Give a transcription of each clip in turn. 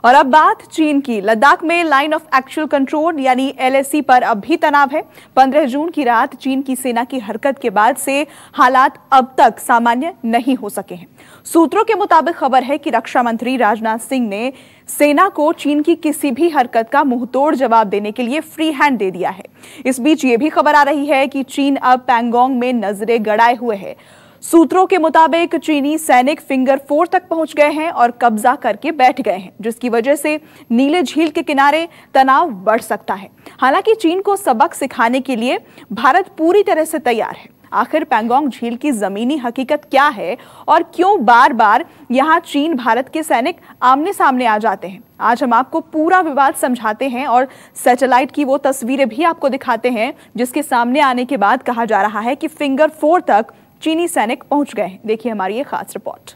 और अब बात चीन की। लद्दाख में लाइन ऑफ एक्चुअल कंट्रोल यानी LAC पर अब भी तनाव है। 15 जून की रात चीन की सेना की हरकत के बाद से हालात अब तक सामान्य नहीं हो सके हैं। सूत्रों के मुताबिक खबर है कि रक्षा मंत्री राजनाथ सिंह ने सेना को चीन की किसी भी हरकत का मुंहतोड़ जवाब देने के लिए फ्री हैंड दे दिया है। इस बीच ये भी खबर आ रही है कि चीन अब पैंगोंग में नजरें गड़ाए हुए है। सूत्रों के मुताबिक चीनी सैनिक फिंगर 4 तक पहुंच गए हैं और कब्जा करके बैठ गए हैं, जिसकी वजह से नीले झील के किनारे तनाव बढ़ सकता है। हालांकि चीन को सबक सिखाने के लिए भारत पूरी तरह से तैयार है। आखिर पैंगोंग झील की जमीनी हकीकत क्या है और क्यों बार बार यहां चीन भारत के सैनिक आमने सामने आ जाते हैं, आज हम आपको पूरा विवाद समझाते हैं और सैटेलाइट की वो तस्वीरें भी आपको दिखाते हैं जिसके सामने आने के बाद कहा जा रहा है कि फिंगर 4 तक चीनी सैनिक पहुंच गए हैं। देखिए हमारी ये खास रिपोर्ट।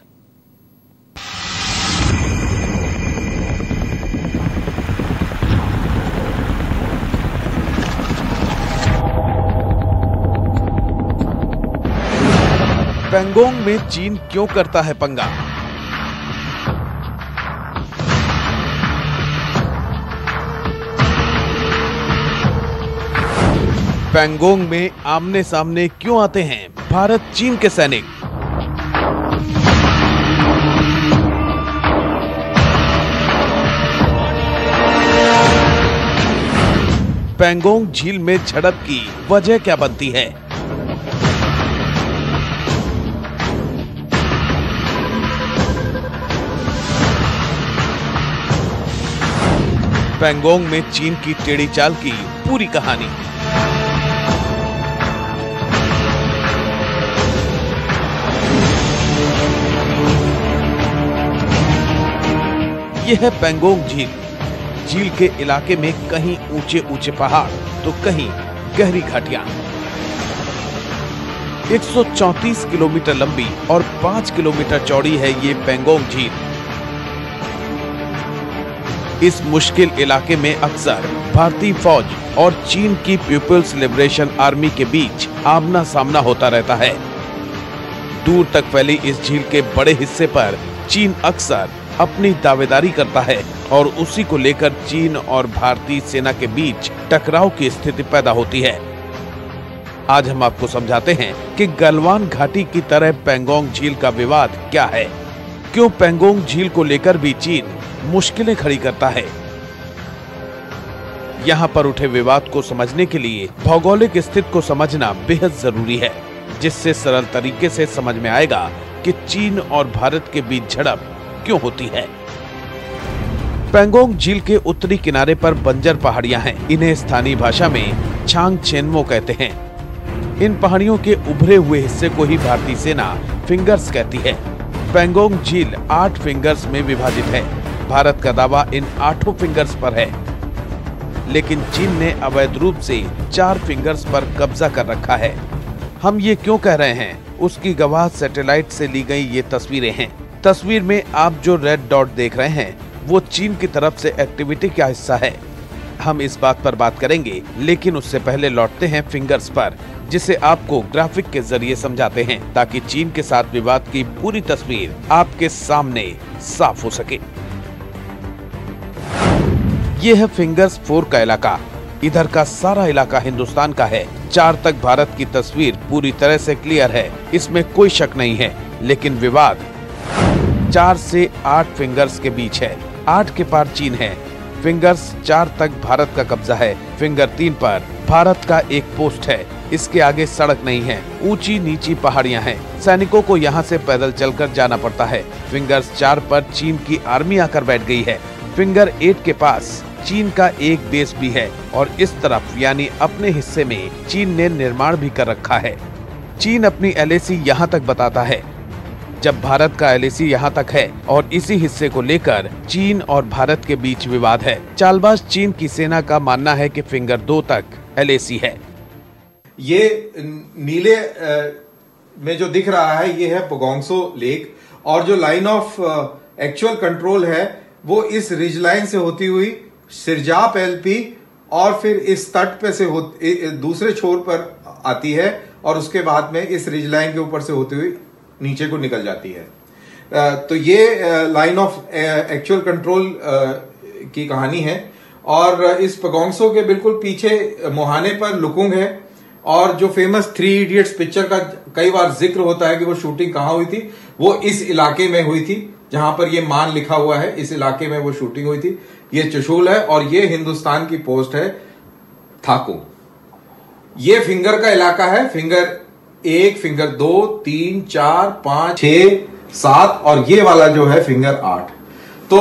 पैंगोंग में चीन क्यों करता है पंगा? पैंगोंग में आमने सामने क्यों आते हैं भारत चीन के सैनिक? पैंगोंग झील में झड़प की वजह क्या बनती है? पैंगोंग में चीन की टेढ़ी चाल की पूरी कहानी। यह है पैंगोंग झील। झील के इलाके में कहीं ऊंचे ऊंचे पहाड़ तो कहीं गहरी घाटियां। 134 किलोमीटर लंबी और 5 किलोमीटर चौड़ी है ये पैंगोंग झील। इस मुश्किल इलाके में अक्सर भारतीय फौज और चीन की पीपुल्स लिबरेशन आर्मी के बीच आमना सामना होता रहता है। दूर तक फैली इस झील के बड़े हिस्से पर चीन अक्सर अपनी दावेदारी करता है और उसी को लेकर चीन और भारतीय सेना के बीच टकराव की स्थिति पैदा होती है। आज हम आपको समझाते हैं कि गलवान घाटी की तरह पैंगोंग झील का विवाद क्या है, क्यों पैंगोंग झील को लेकर भी चीन मुश्किलें खड़ी करता है। यहाँ पर उठे विवाद को समझने के लिए भौगोलिक स्थिति को समझना बेहद जरूरी है, जिससे सरल तरीके से समझ में आएगा कि चीन और भारत के बीच झड़प क्यों होती है। पैंगोंग झील के उत्तरी किनारे पर बंजर पहाड़ियां हैं। इन्हें स्थानीय भाषा में छांगछेनमो कहते हैं। इन पहाड़ियों के उभरे हुए हिस्से को ही भारतीय सेना फिंगर्स कहती है। पैंगोंग झील 8 फिंगर्स में विभाजित है। भारत का दावा इन 8 फिंगर्स पर है, लेकिन चीन ने अवैध रूप से 4 फिंगर्स पर कब्जा कर रखा है। हम ये क्यों कह रहे हैं, उसकी गवाह सैटेलाइट से ली गई ये तस्वीरें हैं। तस्वीर में आप जो रेड डॉट देख रहे हैं वो चीन की तरफ से एक्टिविटी का हिस्सा है। हम इस बात पर बात करेंगे, लेकिन उससे पहले लौटते हैं फिंगर्स पर, जिसे आपको ग्राफिक के जरिए समझाते हैं ताकि चीन के साथ विवाद की पूरी तस्वीर आपके सामने साफ हो सके। यह है फिंगर्स 4 का इलाका। इधर का सारा इलाका हिंदुस्तान का है। 4 तक भारत की तस्वीर पूरी तरह से क्लियर है, इसमें कोई शक नहीं है। लेकिन विवाद 4 से 8 फिंगर्स के बीच है। 8 के पार चीन है। फिंगर्स 4 तक भारत का कब्जा है। फिंगर 3 पर भारत का एक पोस्ट है। इसके आगे सड़क नहीं है, ऊंची नीची पहाड़ियां हैं। सैनिकों को यहां से पैदल चलकर जाना पड़ता है। फिंगर्स 4 पर चीन की आर्मी आकर बैठ गई है। फिंगर 8 के पास चीन का एक बेस भी है और इस तरफ यानी अपने हिस्से में चीन ने निर्माण भी कर रखा है। चीन अपनी LAC यहाँ तक बताता है, जब भारत का LAC यहाँ तक है और इसी हिस्से को लेकर चीन और भारत के बीच विवाद है। चालबाज चीन की सेना का मानना है कि फिंगर 2 तक LAC है। ये नीले में जो दिख रहा है ये है पगोंगसो लेक, और जो लाइन ऑफ एक्चुअल कंट्रोल है वो इस रिज लाइन से होती हुई सिरजाप LP और फिर इस तट पे से दूसरे छोर पर आती है और उसके बाद में इस रिज लाइन के ऊपर से होती हुई नीचे को निकल जाती है। तो ये लाइन ऑफ एक्चुअल कंट्रोल की कहानी है। और इस पगोंगसो के बिल्कुल पीछे मोहाने पर लुकुंग है, और जो फेमस 3 इडियट्स पिक्चर का कई बार जिक्र होता है कि वो शूटिंग कहाँ हुई थी, वो इस इलाके में हुई थी जहां पर ये मान लिखा हुआ है। इस इलाके में वो शूटिंग हुई थी। ये चुशूल है और ये हिंदुस्तान की पोस्ट है थाकू। ये फिंगर का इलाका है, फिंगर 1, फिंगर 2, 3, 4, 5, 6, 7 और ये वाला जो है फिंगर 8। तो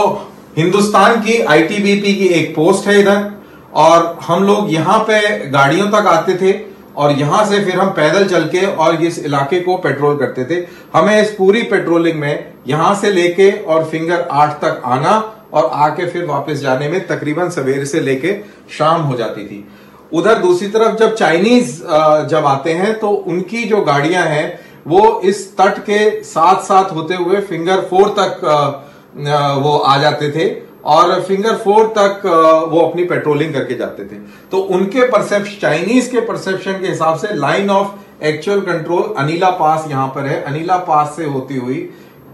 हिंदुस्तान की आईटीबीपी की एक पोस्ट है इधर, और हम लोग यहां पे गाड़ियों तक आते थे और यहां से फिर हम पैदल चल के और इस इलाके को पेट्रोल करते थे। हमें इस पूरी पेट्रोलिंग में यहां से लेके और फिंगर 8 तक आना और आके फिर वापस जाने में तकरीबन सवेरे से लेके शाम हो जाती थी। उधर दूसरी तरफ जब चाइनीज जब आते हैं तो उनकी जो गाड़ियां हैं वो इस तट के साथ साथ होते हुए फिंगर 4 तक वो आ जाते थे और फिंगर 4 तक वो अपनी पेट्रोलिंग करके जाते थे। तो उनके परसेप्शन, चाइनीज के परसेप्शन के हिसाब से लाइन ऑफ एक्चुअल कंट्रोल अनीला पास यहां पर है। अनीला पास से होती हुई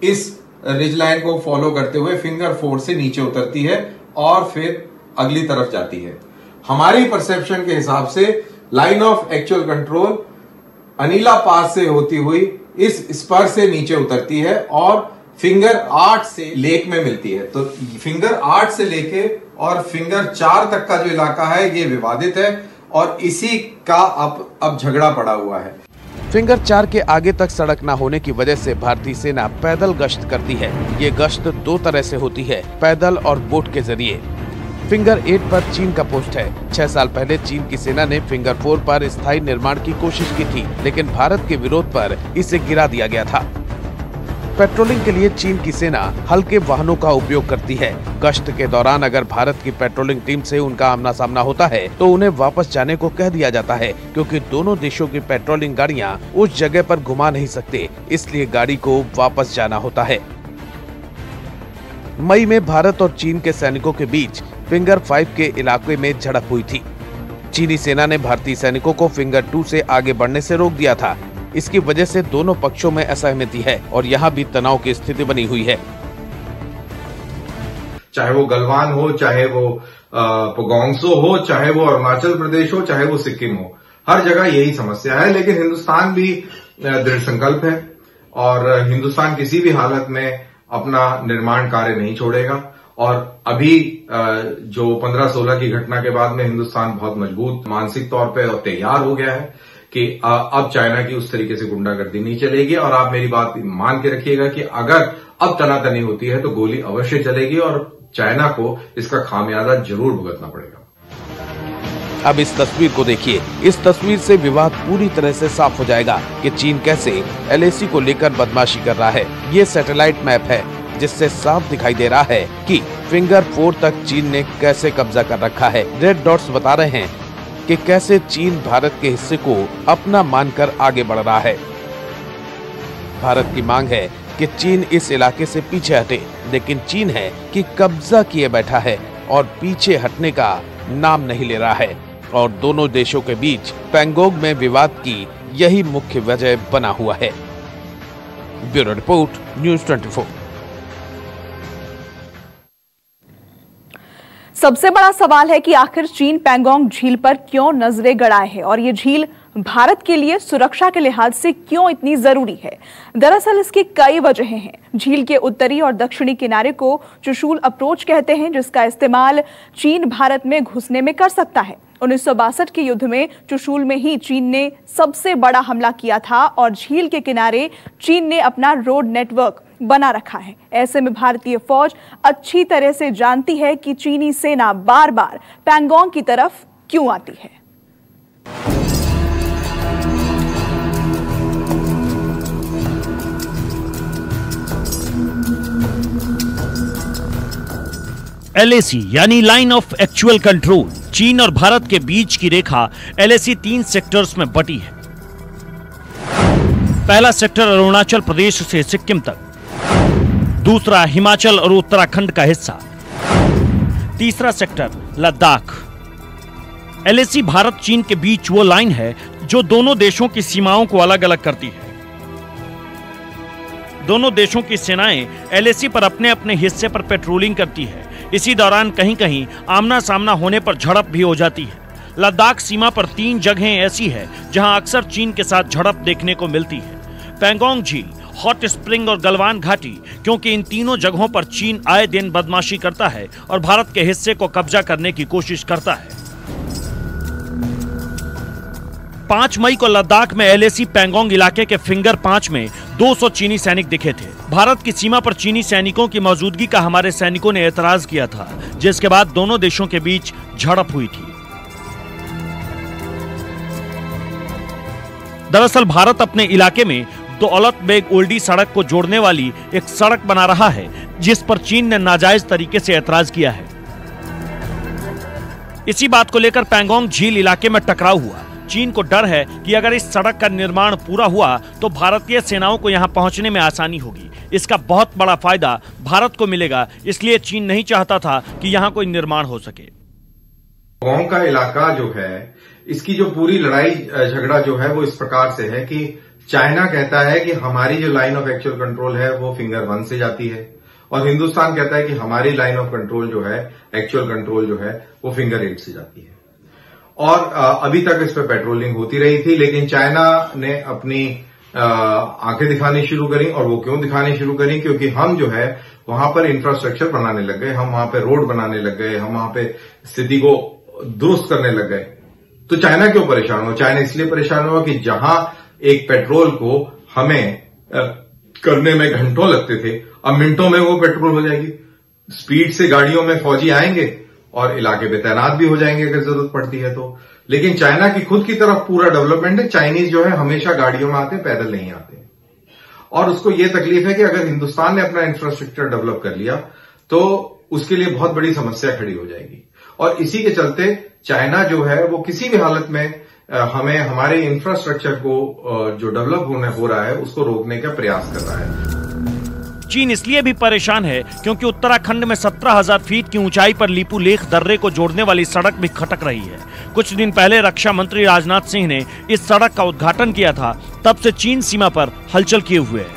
इस रिज लाइन को फॉलो करते हुए फिंगर 4 से नीचे उतरती है और फिर अगली तरफ जाती है। हमारी परसेप्शन के हिसाब से लाइन ऑफ एक्चुअल कंट्रोल अनीला पास से होती हुई इस स्पर से नीचे उतरती है और फिंगर 8 से लेक में मिलती है। तो फिंगर 8 से लेके और फिंगर 4 तक का जो इलाका है ये विवादित है और इसी का अब झगड़ा पड़ा हुआ है। फिंगर 4 के आगे तक सड़क न होने की वजह से भारतीय सेना पैदल गश्त करती है। ये गश्त 2 तरह से होती है, पैदल और बोट के जरिए। फिंगर 8 पर चीन का पोस्ट है। 6 साल पहले चीन की सेना ने फिंगर 4 पर स्थायी निर्माण की कोशिश की थी, लेकिन भारत के विरोध पर इसे गिरा दिया गया था। पेट्रोलिंग के लिए चीन की सेना हल्के वाहनों का उपयोग करती है। गश्त के दौरान अगर भारत की पेट्रोलिंग टीम से उनका आमना सामना होता है तो उन्हें वापस जाने को कह दिया जाता है, क्योंकि दोनों देशों की पेट्रोलिंग गाड़ियां उस जगह पर घुमा नहीं सकते, इसलिए गाड़ी को वापस जाना होता है। मई में भारत और चीन के सैनिकों के बीच फिंगर 5 के इलाके में झड़प हुई थी। चीनी सेना ने भारतीय सैनिकों को फिंगर 2 से आगे बढ़ने से रोक दिया था। इसकी वजह से दोनों पक्षों में असहमति है और यहाँ भी तनाव की स्थिति बनी हुई है। चाहे वो गलवान हो, चाहे वो पगोंगसो हो, चाहे वो अरुणाचल प्रदेश हो, चाहे वो सिक्किम हो, हर जगह यही समस्या है। लेकिन हिंदुस्तान भी दृढ़ संकल्प है और हिंदुस्तान किसी भी हालत में अपना निर्माण कार्य नहीं छोड़ेगा। और अभी जो 15-16 की घटना के बाद में हिंदुस्तान बहुत मजबूत मानसिक तौर पे और तैयार हो गया है कि अब चाइना की उस तरीके से गुंडागर्दी नहीं चलेगी। और आप मेरी बात मान के रखिएगा कि अगर अब तनातनी होती है तो गोली अवश्य चलेगी और चाइना को इसका खामियाजा जरूर भुगतना पड़ेगा। अब इस तस्वीर को देखिए। इस तस्वीर से विवाद पूरी तरह से साफ हो जाएगा कि चीन कैसे एलएसी को लेकर बदमाशी कर रहा है। ये सैटेलाइट मैप है जिससे साफ दिखाई दे रहा है कि फिंगर 4 तक चीन ने कैसे कब्जा कर रखा है। रेड डॉट्स बता रहे हैं कि कैसे चीन भारत के हिस्से को अपना मानकर आगे बढ़ रहा है। भारत की मांग है कि चीन इस इलाके से पीछे हटे, लेकिन चीन है कि कब्जा किए बैठा है और पीछे हटने का नाम नहीं ले रहा है। और दोनों देशों के बीच पैंगोंग में विवाद की यही मुख्य वजह बना हुआ है। Bureau report, news 24। सबसे बड़ा सवाल है कि आखिर चीन पैंगोंग झील पर क्यों नजरें गड़ाए है और ये झील भारत के लिए सुरक्षा के लिहाज से क्यों इतनी जरूरी है। दरअसल इसकी कई वजहें हैं। झील के उत्तरी और दक्षिणी किनारे को चुशूल अप्रोच कहते हैं, जिसका इस्तेमाल चीन भारत में घुसने में कर सकता है। 1962 के युद्ध में चुशूल में ही चीन ने सबसे बड़ा हमला किया था और झील के किनारे चीन ने अपना रोड नेटवर्क बना रखा है। ऐसे में भारतीय फौज अच्छी तरह से जानती है कि चीनी सेना बार बार पैंगोंग की तरफ क्यों आती है। एलएसी यानी लाइन ऑफ एक्चुअल कंट्रोल। चीन और भारत के बीच की रेखा एलएसी 3 सेक्टर्स में बटी है। पहला सेक्टर अरुणाचल प्रदेश से सिक्किम तक, दूसरा हिमाचल और उत्तराखंड का हिस्सा, तीसरा सेक्टर लद्दाख। एलएसी भारत चीन के बीच वो लाइन है जो दोनों देशों की सीमाओं को अलग अलग करती है। दोनों देशों की सेनाएं एलएसी पर अपने अपने हिस्से पर पेट्रोलिंग करती है। इसी दौरान कहीं कहीं आमना सामना होने पर झड़प भी हो जाती है। लद्दाख सीमा पर 3 जगहें ऐसी है जहां अक्सर चीन के साथ झड़प देखने को मिलती है। पैंगोंग झील, हॉट स्प्रिंग और गलवान घाटी, क्योंकि इन तीनों जगहों पर चीन आए दिन बदमाशी करता है और भारत के हिस्से को कब्जा करने की कोशिश करता है। 5 मई को लद्दाख में एलएसी पैंगोंग इलाके के फिंगर 5 में 200 चीनी सैनिक दिखे थे। भारत की सीमा पर चीनी सैनिकों की मौजूदगी का हमारे सैनिकों ने एतराज किया था, जिसके बाद दोनों देशों के बीच झड़प हुई थी। दरअसल भारत अपने इलाके में दौलत बेग ओल्डी सड़क को जोड़ने वाली एक सड़क बना रहा है, जिस पर चीन ने नाजायज तरीके से ऐतराज किया है। इसी बात को लेकर पैंगोंग झील इलाके में टकराव हुआ। चीन को डर है कि अगर इस सड़क का निर्माण पूरा हुआ तो भारतीय सेनाओं को यहां पहुंचने में आसानी होगी। इसका बहुत बड़ा फायदा भारत को मिलेगा, इसलिए चीन नहीं चाहता था कि यहां कोई निर्माण हो सके। पैंगोंग का इलाका जो है, इसकी जो पूरी लड़ाई झगड़ा जो है वो इस प्रकार से है कि चाइना कहता है कि हमारी जो लाइन ऑफ एक्चुअल कंट्रोल है वो फिंगर 1 से जाती है, और हिंदुस्तान कहता है कि हमारी लाइन ऑफ कंट्रोल जो है, एक्चुअल कंट्रोल जो है, वो फिंगर 8 से जाती है। और अभी तक इस पर पेट्रोलिंग होती रही थी, लेकिन चाइना ने अपनी आंखें दिखानी शुरू करी। और वो क्यों दिखानी शुरू करी? क्योंकि हम जो है वहां पर इंफ्रास्ट्रक्चर बनाने लग गए, हम वहां पे रोड बनाने लग गए, हम वहां पे स्थिति को दुरुस्त करने लग गए। तो चाइना क्यों परेशान हुआ? चाइना इसलिए परेशान हुआ कि जहां एक पेट्रोल को हमें करने में घंटों लगते थे, अब मिनटों में वो पेट्रोल हो जाएगी। स्पीड से गाड़ियों में फौजी आएंगे और इलाके पे तैनात भी हो जाएंगे अगर जरूरत पड़ती है तो। लेकिन चाइना की खुद की तरफ पूरा डेवलपमेंट है। चाइनीज जो है हमेशा गाड़ियों में आते, पैदल नहीं आते। और उसको ये तकलीफ है कि अगर हिंदुस्तान ने अपना इंफ्रास्ट्रक्चर डेवलप कर लिया तो उसके लिए बहुत बड़ी समस्या खड़ी हो जाएगी। और इसी के चलते चाइना जो है वो किसी भी हालत में हमें हमारे इंफ्रास्ट्रक्चर को जो डेवलप हो रहा है उसको रोकने का प्रयास कर रहा है। चीन इसलिए भी परेशान है क्योंकि उत्तराखंड में 17,000 फीट की ऊंचाई पर लीपुलेख दर्रे को जोड़ने वाली सड़क भी खटक रही है। कुछ दिन पहले रक्षा मंत्री राजनाथ सिंह ने इस सड़क का उद्घाटन किया था, तब से चीन सीमा पर हलचल किए हुए है।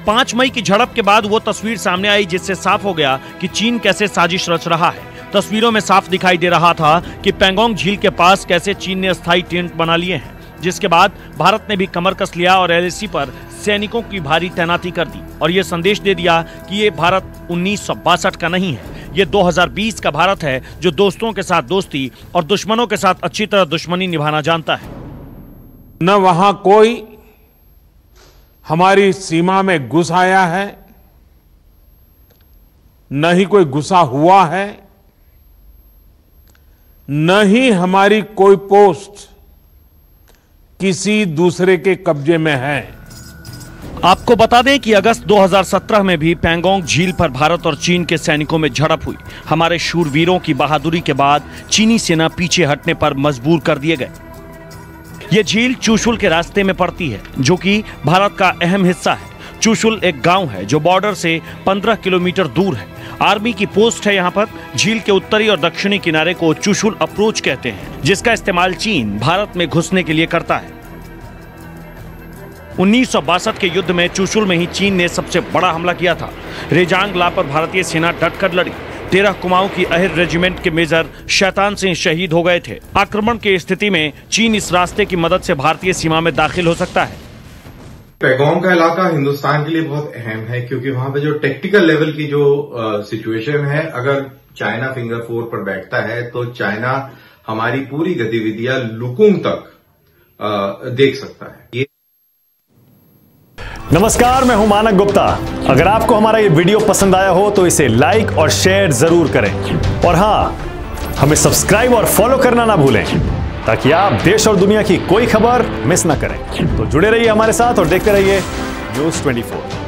5 मई की झड़प के बाद वो तस्वीर सामने आई जिससे साफ हो गया कि चीन कैसे साजिश रच रहा है। तस्वीरों में साफ दिखाई दे रहा था कि पैंगोंग झील के पास कैसे चीन ने अस्थायी टेंट बना लिए हैं, जिसके बाद भारत ने भी कमर कस लिया और एलएसी पर सैनिकों की भारी तैनाती कर दी और ये संदेश दे दिया कि ये भारत 1962 का नहीं है, ये 2020 का भारत है जो दोस्तों के साथ दोस्ती और दुश्मनों के साथ अच्छी तरह दुश्मनी निभाना जानता है। न वहां कोई हमारी सीमा में घुस आया है, न ही कोई घुसा हुआ है, न ही हमारी कोई पोस्ट किसी दूसरे के कब्जे में है। आपको बता दें कि अगस्त 2017 में भी पैंगोंग झील पर भारत और चीन के सैनिकों में झड़प हुई। हमारे शूरवीरों की बहादुरी के बाद चीनी सेना पीछे हटने पर मजबूर कर दिए गए। यह झील चुशुल के रास्ते में पड़ती है, जो कि भारत का अहम हिस्सा है। चुशुल एक गांव है जो बॉर्डर से 15 किलोमीटर दूर है। आर्मी की पोस्ट है यहाँ पर। झील के उत्तरी और दक्षिणी किनारे को चुशुल अप्रोच कहते हैं, जिसका इस्तेमाल चीन भारत में घुसने के लिए करता है। 1962 के युद्ध में चुशुल में ही चीन ने सबसे बड़ा हमला किया था। रेजांग ला पर भारतीय सेना डटकर लड़ी। 13 कुमाऊं की अहिर रेजिमेंट के मेजर शैतान सिंह शहीद हो गए थे। आक्रमण की स्थिति में चीन इस रास्ते की मदद से भारतीय सीमा में दाखिल हो सकता है। पैंगोंग का इलाका हिंदुस्तान के लिए बहुत अहम है, क्योंकि वहां पे जो टेक्टिकल लेवल की जो सिचुएशन है, अगर चाइना फिंगर 4 पर बैठता है तो चाइना हमारी पूरी गतिविधियां लुकुंग तक देख सकता है। नमस्कार, मैं हूं मानक गुप्ता। अगर आपको हमारा ये वीडियो पसंद आया हो तो इसे लाइक और शेयर जरूर करें, और हां, हमें सब्सक्राइब और फॉलो करना ना भूलें ताकि आप देश और दुनिया की कोई खबर मिस ना करें। तो जुड़े रहिए हमारे साथ और देखते रहिए न्यूज़ 24।